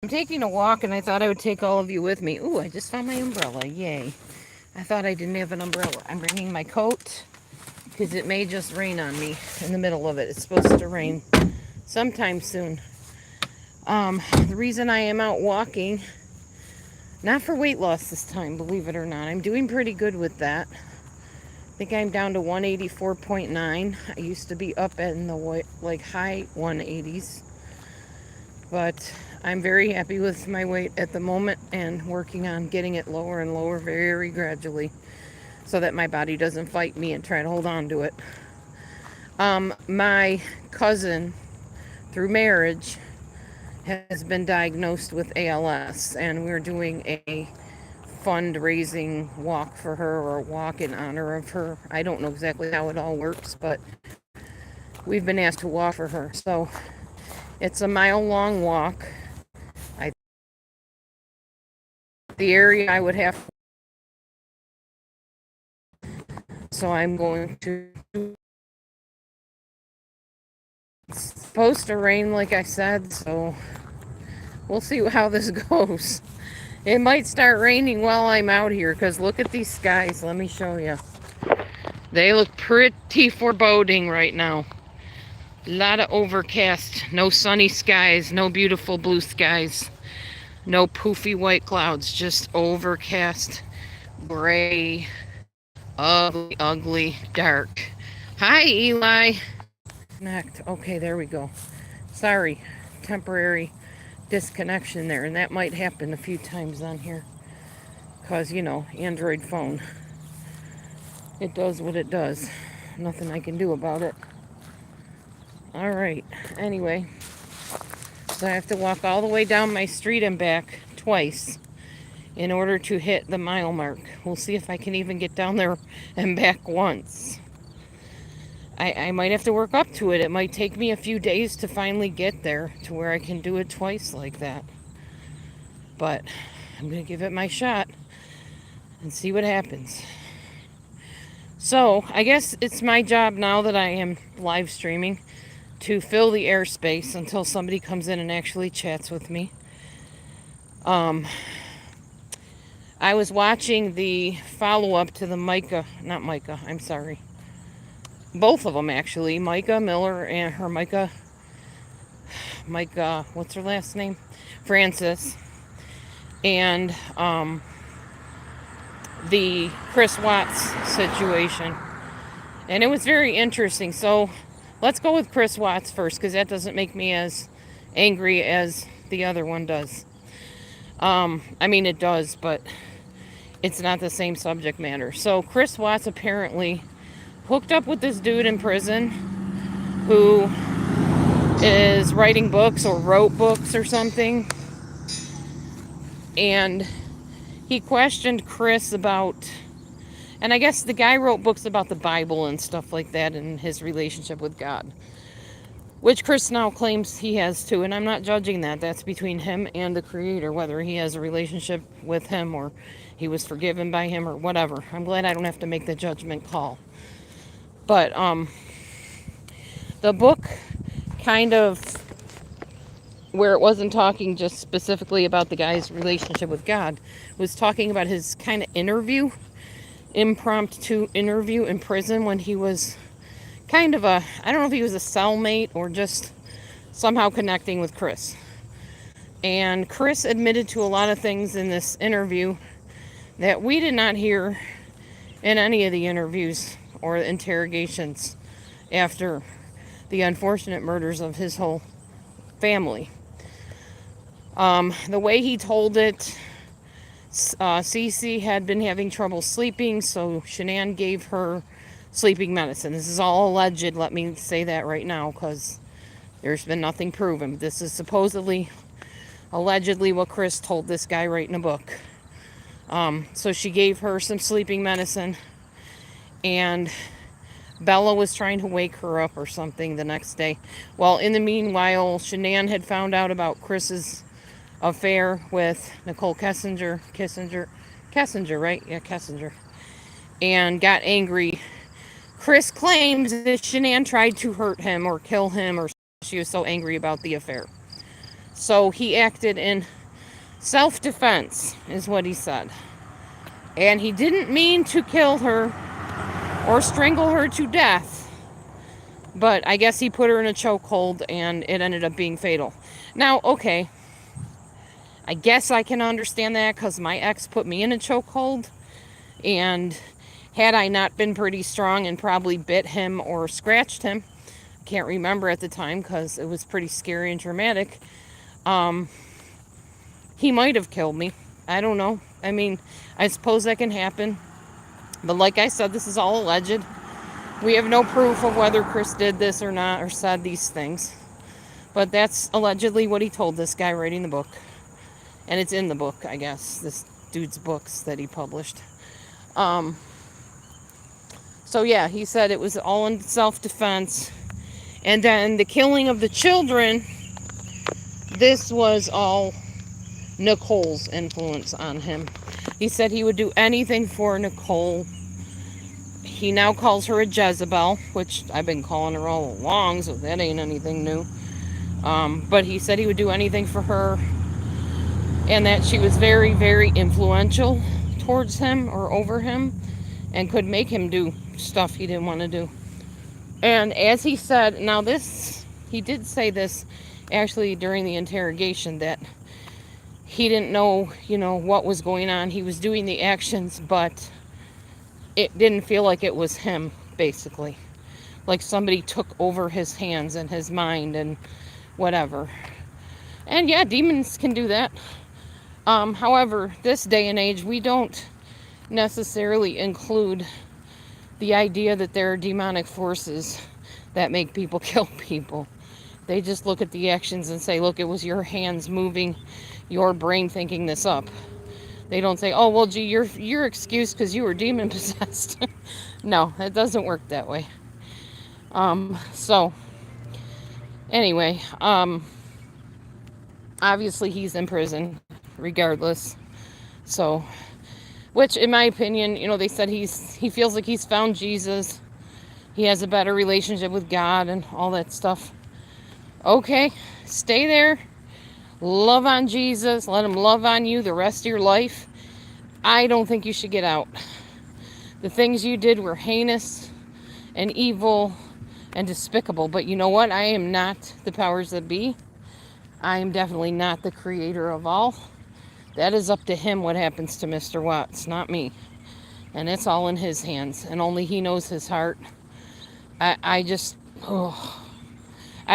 I'm taking a walk and I thought I would take all of you with me. Ooh, I just found my umbrella. Yay. I thought I didn't have an umbrella. I'm bringing my coat because it may just rain on me in the middle of it. It's supposed to rain sometime soon. The reason I am out walking, not for weight loss this time, believe it or not. I'm doing pretty good with that. I think I'm down to 184.9. I used to be up in the high 180s. But I'm very happy with my weight at the moment and working on getting it lower and lower very gradually so that my body doesn't fight me and try to hold on to it. My cousin, through marriage, has been diagnosed with ALS, and we're doing a fundraising walk for her, or a walk in honor of her. I don't know exactly how it all works, but we've been asked to walk for her. So it's a mile-long walk. The area I would have, so I'm going to. It's supposed to rain, like I said, so we'll see how this goes. It might start raining while I'm out here, because look at these skies. Let me show you. They look pretty foreboding right now. A lot of overcast, no sunny skies, no beautiful blue skies, no poofy white clouds, just overcast, gray, ugly, dark. Hi, Eli. Connect. Okay, there we go. Sorry, temporary disconnection there, and that might happen a few times on here because, Android phone, it does what it does. Nothing I can do about it. All right, anyway, so I have to walk all the way down my street and back twice in order to hit the mile mark. We'll see if I can even get down there and back once. I might have to work up to it. It might take me a few days to finally get there to where I can do it twice like that. But I'm going to give it my shot and see what happens. So I guess it's my job now that I am live streaming to fill the airspace until somebody comes in and actually chats with me. I was watching the follow-up to the both of them actually, Micah Miller and her Micah, what's her last name? Francis. And the Chris Watts situation. And it was very interesting. So let's go with Chris Watts first, because that doesn't make me as angry as the other one does. I mean, it does, but it's not the same subject matter. So Chris Watts apparently hooked up with this dude in prison who is writing books or wrote books or something. And he questioned Chris about, and I guess the guy wrote books about the Bible and stuff like that and his relationship with God, which Chris now claims he has too. And I'm not judging that. That's between him and the creator, whether he has a relationship with him or he was forgiven by him or whatever. I'm glad I don't have to make the judgment call. But the book kind of, where it wasn't talking just specifically about the guy's relationship with God, was talking about his kind of impromptu interview in prison when he was kind of I don't know if he was a cellmate or just somehow connecting with Chris. And Chris admitted to a lot of things in this interview that we did not hear in any of the interviews or interrogations after the unfortunate murders of his whole family. The way he told it, Cece had been having trouble sleeping, so Shanann gave her sleeping medicine. This is all alleged, let me say that right now, because there's been nothing proven. This is supposedly, allegedly, what Chris told this guy writing a book. So she gave her some sleeping medicine, and Bella was trying to wake her up or something the next day. Well, in the meanwhile, Shanann had found out about Chris's affair with Nicole Kessinger, right? Yeah, Kessinger. And got angry. Chris claims that Shanann tried to hurt him or kill him, or she was so angry about the affair. So he acted in self-defense, is what he said. And he didn't mean to kill her or strangle her to death. But I guess he put her in a chokehold and it ended up being fatal. Now, okay, I guess I can understand that because my ex put me in a chokehold. And had I not been pretty strong and probably bit him or scratched him, can't remember at the time because it was pretty scary and traumatic, he might have killed me. I don't know. I mean, I suppose that can happen. But like I said, this is all alleged. We have no proof of whether Chris did this or not or said these things. But that's allegedly what he told this guy writing the book. And it's in the book, I guess, this dude's books that he published. So yeah, he said it was all in self-defense. And then the killing of the children, this was all Nicole's influence on him. He said he would do anything for Nicole. He now calls her a Jezebel, which I've been calling her all along, so that ain't anything new. But he said he would do anything for her, and that she was very, very influential towards him or over him, and could make him do stuff he didn't want to do. And as he said, now this, he did say this actually during the interrogation, that he didn't know, what was going on. He was doing the actions, but it didn't feel like it was him, basically. Like somebody took over his hands and his mind and whatever. And yeah, demons can do that. However, this day and age, we don't necessarily include the idea that there are demonic forces that make people kill people. They just look at the actions and say, look, it was your hands moving, your brain thinking this up. They don't say, oh, well, gee, you're excused because you were demon possessed. No, it doesn't work that way. So anyway, obviously he's in prison regardless. So, which in my opinion, they said he feels like he's found Jesus. He has a better relationship with God and all that stuff. Okay, stay there. Love on Jesus. Let him love on you the rest of your life. I don't think you should get out. The things you did were heinous and evil and despicable. But you know what? I am not the powers that be. I am definitely not the creator of all. That is up to him what happens to Mr. Watts, not me. And it's all in his hands. And only he knows his heart. I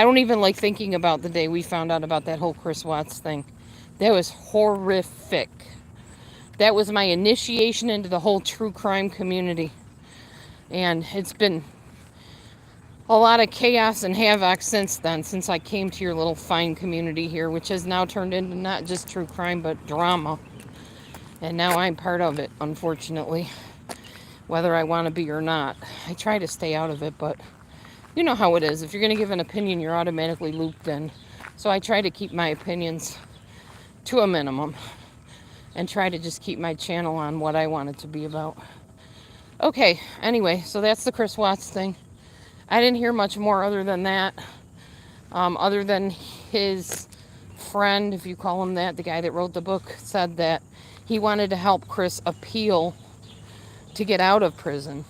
don't even like thinking about the day we found out about that whole Chris Watts thing. That was horrific. That was my initiation into the whole true crime community. And it's been a lot of chaos and havoc since then, since I came to your little fine community here, which has now turned into not just true crime, but drama. And now I'm part of it, unfortunately, whether I want to be or not. I try to stay out of it, but you know how it is. If you're going to give an opinion, you're automatically looped in. So I try to keep my opinions to a minimum and try to just keep my channel on what I want it to be about. Okay, anyway, so that's the Chris Watts thing. I didn't hear much more other than that. Other than his friend, if you call him that, the guy that wrote the book, said that he wanted to help Chris appeal to get out of prison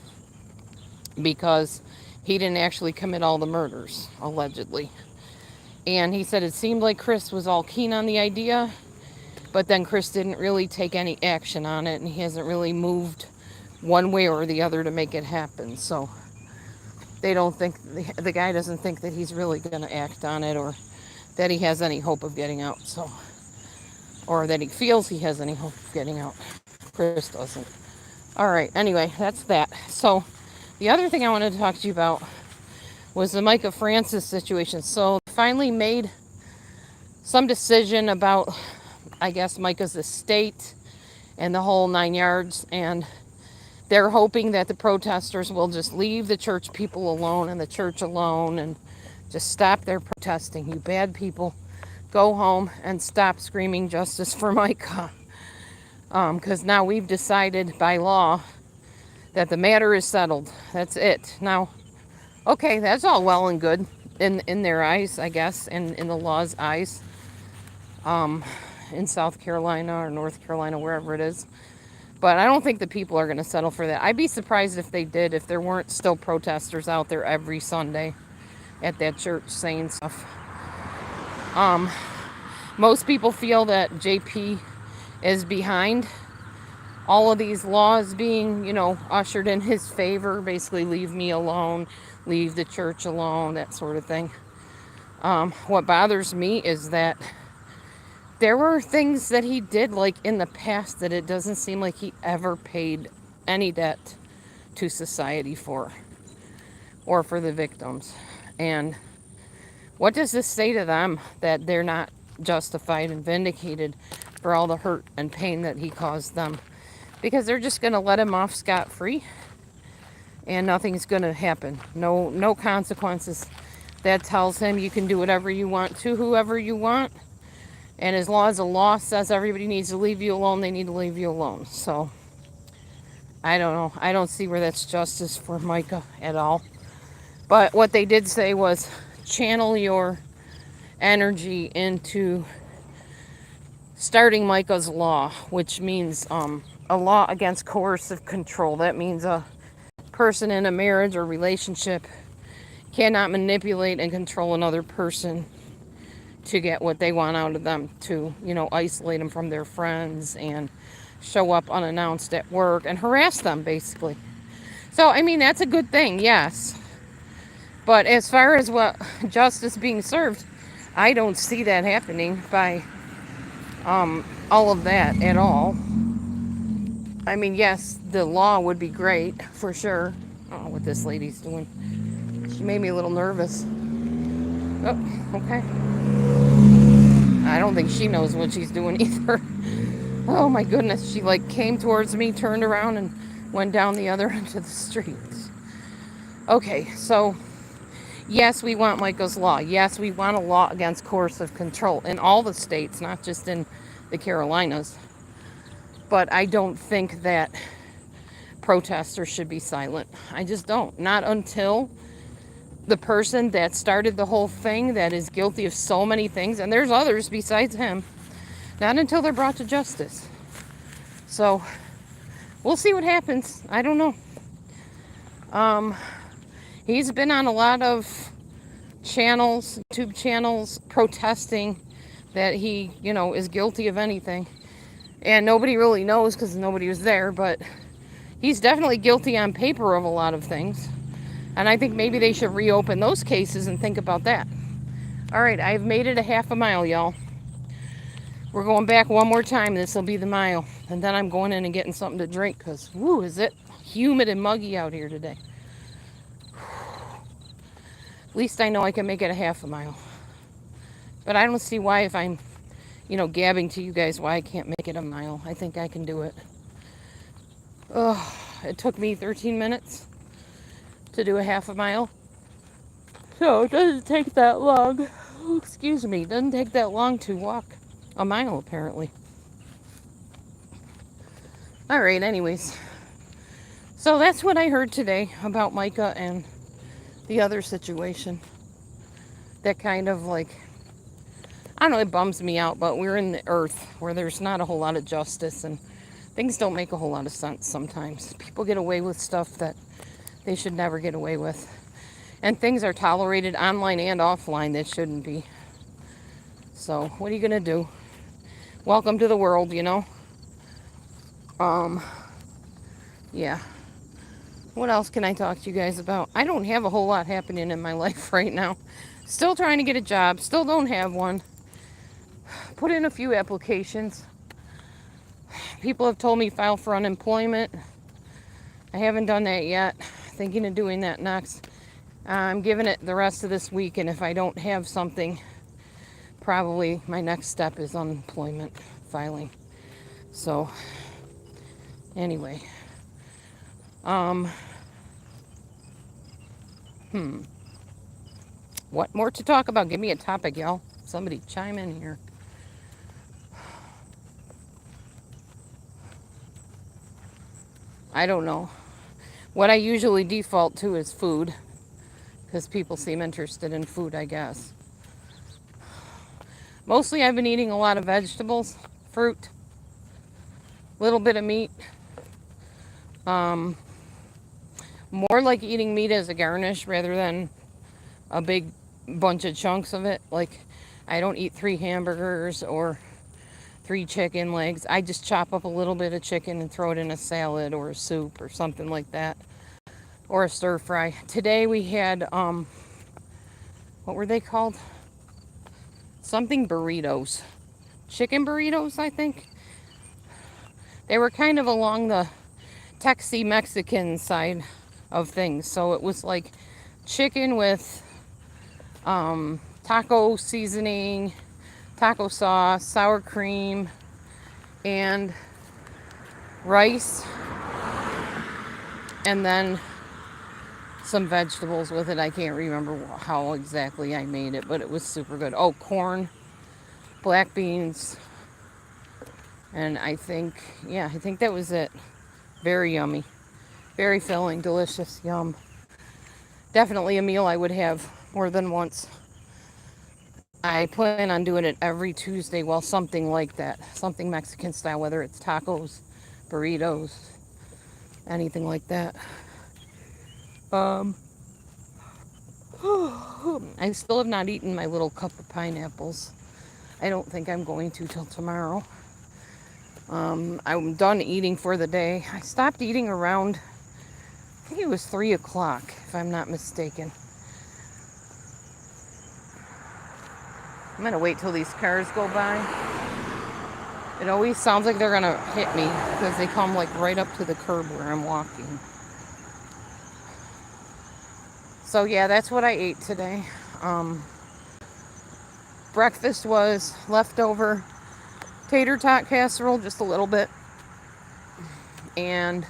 because he didn't actually commit all the murders, allegedly. And he said it seemed like Chris was all keen on the idea, but then Chris didn't really take any action on it, and he hasn't really moved one way or the other to make it happen. So they don't think, the guy doesn't think that he's really going to act on it, or that he has any hope of getting out. So, or that he feels he has any hope of getting out. Chris doesn't. All right, anyway, that's that. So the other thing I wanted to talk to you about was the Micah Francis situation. So finally made some decision about, I guess, Micah's estate and the whole 9 yards, and they're hoping that the protesters will just leave the church people alone and the church alone and just stop their protesting. You bad people, go home and stop screaming justice for Micah. Because now we've decided by law that the matter is settled. That's it. Now, okay, that's all well and good in their eyes, I guess, and in the law's eyes. in South Carolina or North Carolina, wherever it is. But I don't think the people are going to settle for that. I'd be surprised if they did, if there weren't still protesters out there every Sunday at that church saying stuff. Um, Most people feel that JP is behind all of these laws being, ushered in his favor. Basically, leave me alone, leave the church alone, that sort of thing. What bothers me is that there were things that he did, like in the past, that it doesn't seem like he ever paid any debt to society for, or for the victims. And what does this say to them, that they're not justified and vindicated for all the hurt and pain that he caused them? Because they're just going to let him off scot-free and nothing's going to happen. No consequences. That tells him you can do whatever you want to whoever you want. And as long as the law says everybody needs to leave you alone, they need to leave you alone. So, I don't know. I don't see where that's justice for Micah at all. But what they did say was, channel your energy into starting Micah's law, which means a law against coercive control. That means a person in a marriage or relationship cannot manipulate and control another person to get what they want out of them, to, isolate them from their friends and show up unannounced at work and harass them, basically. So, that's a good thing, yes. But as far as what justice being served, I don't see that happening by all of that at all. Yes, the law would be great, for sure. I don't know what this lady's doing. She made me a little nervous. Oh, okay. I don't think she knows what she's doing either. Oh my goodness, she came towards me, turned around, and went down the other end of the street. Okay, so yes, we want Micah's law. Yes, we want a law against coercive control in all the states, not just in the Carolinas. But I don't think that protesters should be silent. I just don't. Not until the person that started the whole thing, that is guilty of so many things, and there's others besides him, not until they're brought to justice. So, we'll see what happens. I don't know. He's been on a lot of channels, YouTube channels, protesting that he, is guilty of anything. And nobody really knows because nobody was there, but he's definitely guilty on paper of a lot of things. And I think maybe they should reopen those cases and think about that. All right, I've made it a half a mile, y'all. We're going back one more time. This will be the mile. And then I'm going in and getting something to drink because, whoo, is it humid and muggy out here today. At least I know I can make it a half a mile. But I don't see why, if I'm, gabbing to you guys, why I can't make it a mile. I think I can do it. It took me 13 minutes to do a half a mile. So it doesn't take that long. Excuse me. It doesn't take that long to walk a mile, apparently. All right, anyways. So that's what I heard today about Micah and the other situation. That kind of I don't know, it bums me out, but we're in the earth where there's not a whole lot of justice and things don't make a whole lot of sense sometimes. People get away with stuff that they should never get away with. And things are tolerated online and offline that shouldn't be. So, what are you going to do? Welcome to the world, Yeah. What else can I talk to you guys about? I don't have a whole lot happening in my life right now. Still trying to get a job. Still don't have one. Put in a few applications. People have told me file for unemployment. I haven't done that yet. Thinking of doing that next. I'm giving it the rest of this week, and if I don't have something, probably my next step is unemployment filing. So, anyway. What more to talk about? Give me a topic, y'all. Somebody chime in here. I don't know. What I usually default to is food, because people seem interested in food, I guess. Mostly I've been eating a lot of vegetables, fruit, little bit of meat. Um, More like eating meat as a garnish rather than a big bunch of chunks of it. Like, I don't eat 3 hamburgers or 3 chicken legs. I just chop up a little bit of chicken and throw it in a salad or a soup or something like that. Or a stir fry. Today we had, what were they called? Something burritos. Chicken burritos, I think. They were kind of along the Texas Mexican side of things. So it was like chicken with taco seasoning, taco sauce, sour cream, and rice, and then some vegetables with it. I can't remember how exactly I made it, but it was super good. Oh, corn, black beans, and I think that was it. Very yummy, very filling, delicious, yum. Definitely a meal I would have more than once. I plan on doing it every Tuesday. Well, something like that. Something Mexican style, whether it's tacos, burritos, anything like that. I still have not eaten my little cup of pineapples. I don't think I'm going to till tomorrow. I'm done eating for the day. I stopped eating around, I think it was 3 o'clock, if I'm not mistaken. I'm going to wait till these cars go by. It always sounds like they're going to hit me because they come like right up to the curb where I'm walking. So yeah, that's what I ate today. Breakfast was leftover tater tot casserole, just a little bit, and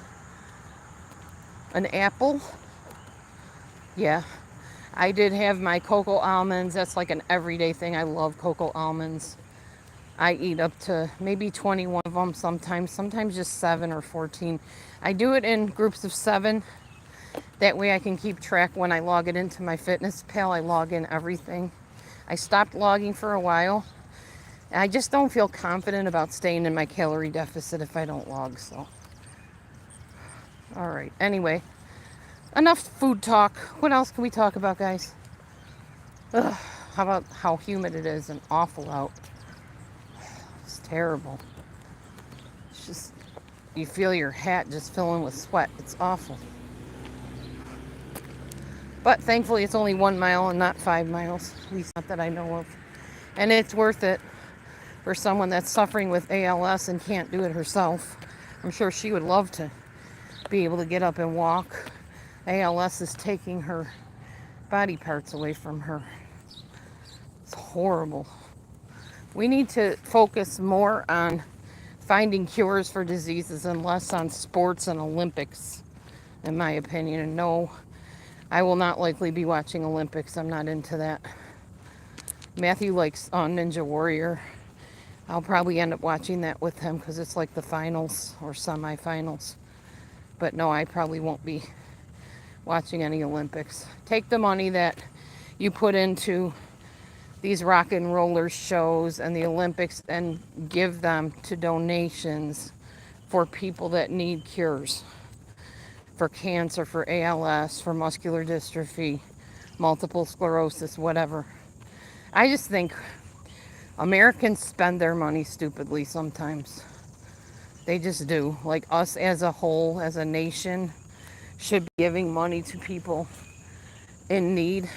an apple. Yeah, I did have my cocoa almonds. That's like an everyday thing. I love cocoa almonds. I eat up to maybe 21 of them sometimes just 7 or 14. I do it in groups of 7. That way I can keep track when I log it into my FitnessPal. I log in everything. I stopped logging for a while. I just don't feel confident about staying in my calorie deficit if I don't log, so. All right, anyway. Enough food talk. What else can we talk about, guys? Ugh, how about how humid it is and awful out? It's terrible. It's just, you feel your hat just filling with sweat. It's awful. But thankfully it's only 1 mile and not 5 miles. At least not that I know of. And it's worth it for someone that's suffering with ALS and can't do it herself. I'm sure she would love to be able to get up and walk. ALS is taking her body parts away from her. It's horrible. We need to focus more on finding cures for diseases and less on sports and Olympics, in my opinion. And no, I will not likely be watching Olympics. I'm not into that. Matthew likes Ninja Warrior. I'll probably end up watching that with him because it's like the finals or semifinals. But no, I probably won't be watching any Olympics. Take the money that you put into these rock and roller shows and the Olympics and give them to donations for people that need cures. For cancer, for ALS, for muscular dystrophy, multiple sclerosis, whatever. I just think Americans spend their money stupidly sometimes. They just do. Like us as a whole, as a nation, should be giving money to people in need,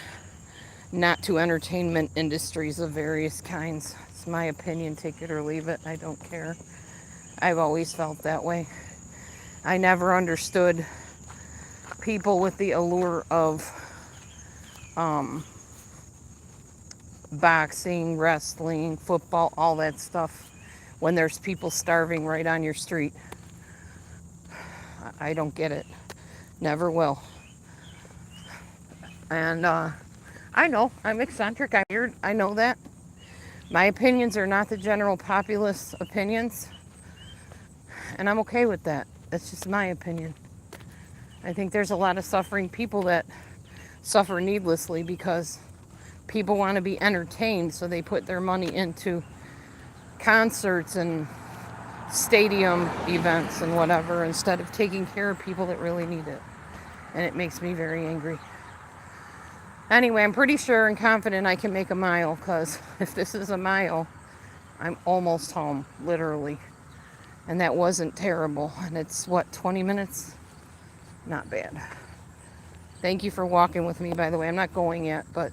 not to entertainment industries of various kinds. It's my opinion, take it or leave it. I don't care. I've always felt that way. I never understood people with the allure of boxing, wrestling, football, all that stuff, when there's people starving right on your street. I don't get it. Never will. And I know I'm eccentric. I'm weird. I know that. My opinions are not the general populace opinions. And I'm okay with that. That's just my opinion. I think there's a lot of suffering people that suffer needlessly because people want to be entertained, so they put their money into concerts and stadium events and whatever instead of taking care of people that really need it. And it makes me very angry. Anyway, I'm pretty sure and confident I can make a mile, because if this is a mile, I'm almost home, literally. And that wasn't terrible. And it's, what, 20 minutes? Not bad. Thank you for walking with me, by the way. I'm not going yet, but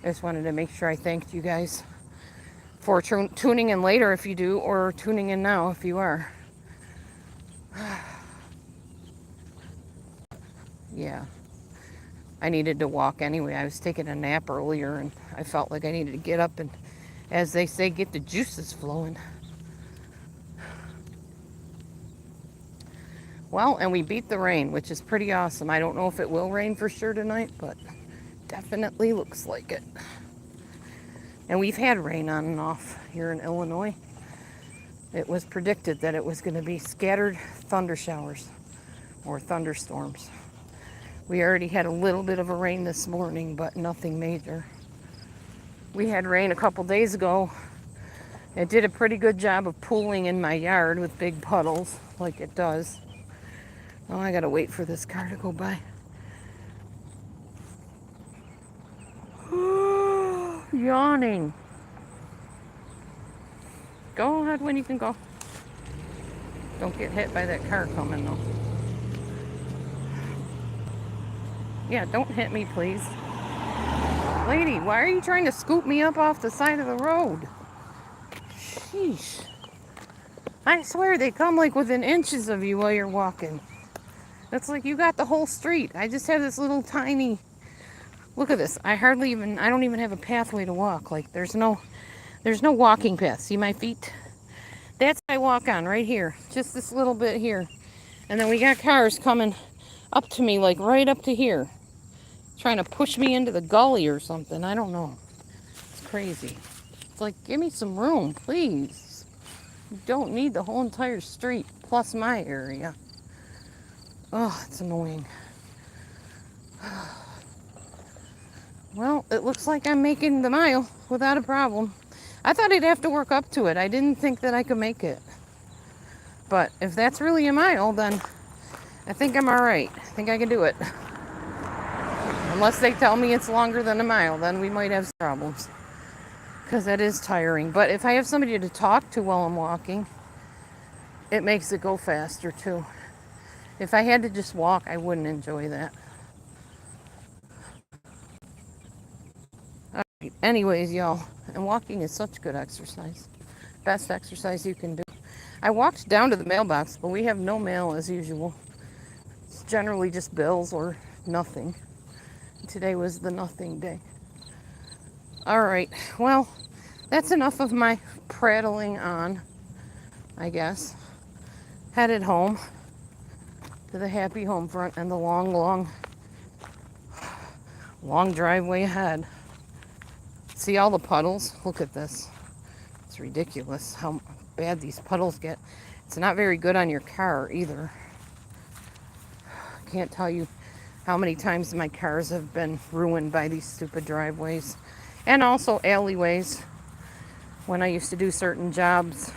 I just wanted to make sure I thanked you guys for tuning in later if you do, or tuning in now if you are. Yeah. I needed to walk anyway. I was taking a nap earlier, and I felt like I needed to get up and, as they say, get the juices flowing. Well, and we beat the rain, which is pretty awesome. I don't know if it will rain for sure tonight, but definitely looks like it. And we've had rain on and off here in Illinois. It was predicted that it was going to be scattered thunder showers or thunderstorms. We already had a little bit of a rain this morning, but nothing major. We had rain a couple days ago. It did a pretty good job of pooling in my yard with big puddles, like it does. Oh, I gotta wait for this car to go by. Yawning. Go ahead when you can go. Don't get hit by that car coming though. Yeah, don't hit me, please. Lady, why are you trying to scoop me up off the side of the road? Sheesh. I swear they come like within inches of you while you're walking. It's like you got the whole street. I just have this little tiny... Look at this. I don't even have a pathway to walk. Like, there's no walking path. See my feet? That's what I walk on right here. Just this little bit here. And then we got cars coming up to me, like right up to here. Trying to push me into the gully or something. I don't know. It's crazy. It's like, give me some room, please. You don't need the whole entire street, plus my area. Oh, it's annoying. Well, it looks like I'm making the mile without a problem. I thought I'd have to work up to it. I didn't think that I could make it. But if that's really a mile, then I think I'm all right. I think I can do it. Unless they tell me it's longer than a mile, then we might have some problems. Because that is tiring. But if I have somebody to talk to while I'm walking, it makes it go faster too. If I had to just walk, I wouldn't enjoy that. All right. Anyways, y'all, and walking is such good exercise. Best exercise you can do. I walked down to the mailbox, but we have no mail as usual. It's generally just bills or nothing. Today was the nothing day. All right, well, that's enough of my prattling on, I guess. Headed home to the happy home front and the long driveway ahead. See all the puddles? Look at this. It's ridiculous how bad these puddles get. It's not very good on your car either. Can't tell you how many times my cars have been ruined by these stupid driveways. And also alleyways. When I used to do certain jobs,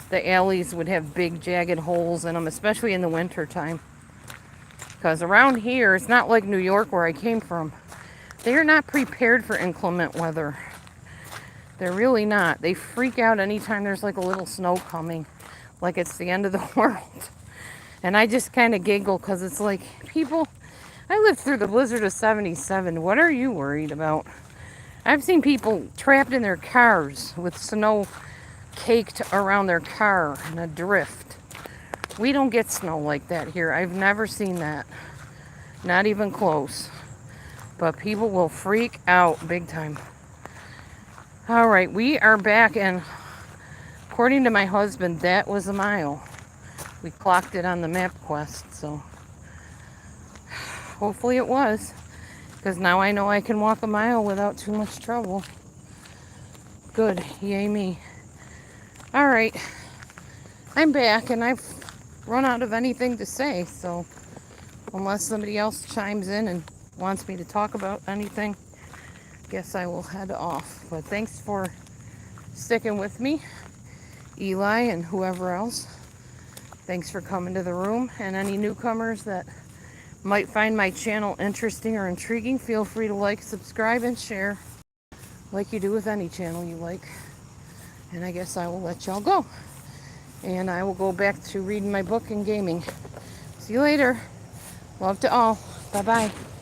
the alleys would have big jagged holes in them, especially in the winter time. Because around here, it's not like New York where I came from. They're not prepared for inclement weather. They're really not. They freak out anytime there's like a little snow coming. Like it's the end of the world. And I just kind of giggle because it's like, people, I lived through the blizzard of 77. What are you worried about? I've seen people trapped in their cars with snow caked around their car in a drift. We don't get snow like that here. I've never seen that. Not even close. But people will freak out big time. All right, we are back, and according to my husband, that was a mile. We clocked it on the MapQuest, so hopefully it was, because now I know I can walk a mile without too much trouble. Good, yay me. All right, I'm back, and I've run out of anything to say, so unless somebody else chimes in and wants me to talk about anything, guess I will head off. But thanks for sticking with me, Eli and whoever else. Thanks for coming to the room. And any newcomers that might find my channel interesting or intriguing, feel free to like, subscribe, and share like you do with any channel you like. And I guess I will let y'all go. And I will go back to reading my book and gaming. See you later. Love to all. Bye-bye.